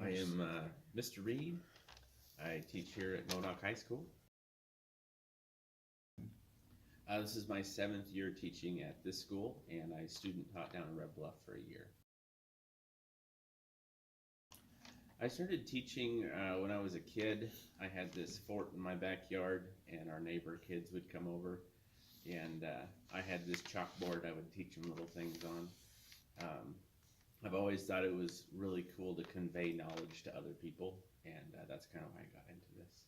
I am Mr. Reed. I teach here at Modoc High School. This is my 7th year teaching at this school, and I student taught down in Red Bluff for a year. I started teaching when I was a kid. I had this fort in my backyard, and our neighbor kids would come over, and I had this chalkboard I would teach them little things on. I've always thought it was really cool to convey knowledge to other people, and that's kind of why I got into this.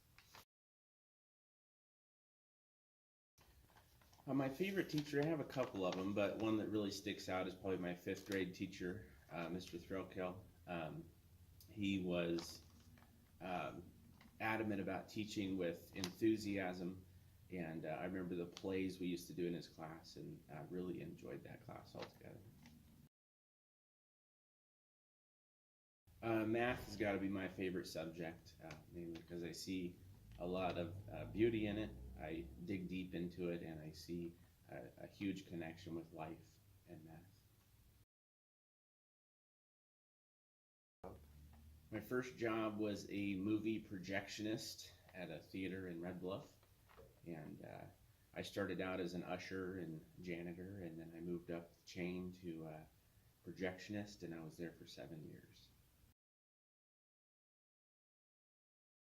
My favorite teacher, I have a couple of them, but one that really sticks out is probably my 5th grade teacher, Mr. Threlkel. He was adamant about teaching with enthusiasm, and I remember the plays we used to do in his class, and I really enjoyed that class altogether. Math has got to be my favorite subject, mainly because I see a lot of beauty in it. I dig deep into it, and I see a huge connection with life and math. My first job was a movie projectionist at a theater in Red Bluff, and I started out as an usher and janitor, and then I moved up the chain to projectionist, and I was there for 7 years.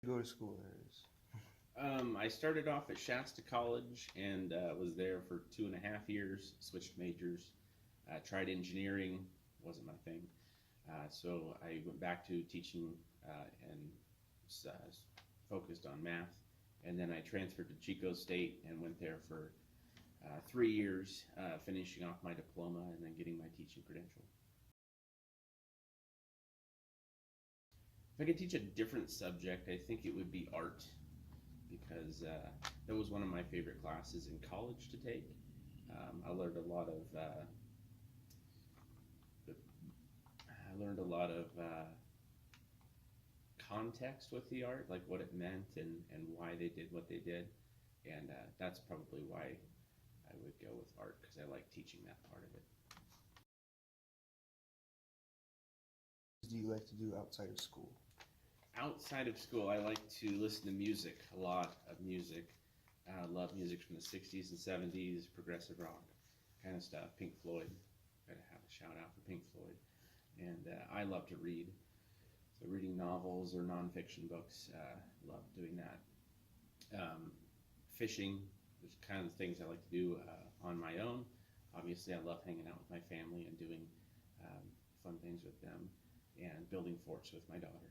Go to school there is? I started off at Shasta College and was there for 2.5 years, switched majors, tried engineering, wasn't my thing. So I went back to teaching and focused on math. And then I transferred to Chico State and went there for 3 years, finishing off my diploma and then getting my teaching credential. If I could teach a different subject, I think it would be art, because that was one of my favorite classes in college to take. I learned a lot of context with the art, like what it meant and why they did what they did, and that's probably why I would go with art, because I like teaching that part of it. What do you like to do outside of school? Outside of school, I like to listen to music, a lot of music. I love music from the 60s and 70s, progressive rock kind of stuff, Pink Floyd. Gotta have a shout out for Pink Floyd. And I love to read. So reading novels or nonfiction books, love doing that. Fishing, there's kind of things I like to do on my own. Obviously, I love hanging out with my family and doing fun things with them, and building forts with my daughter.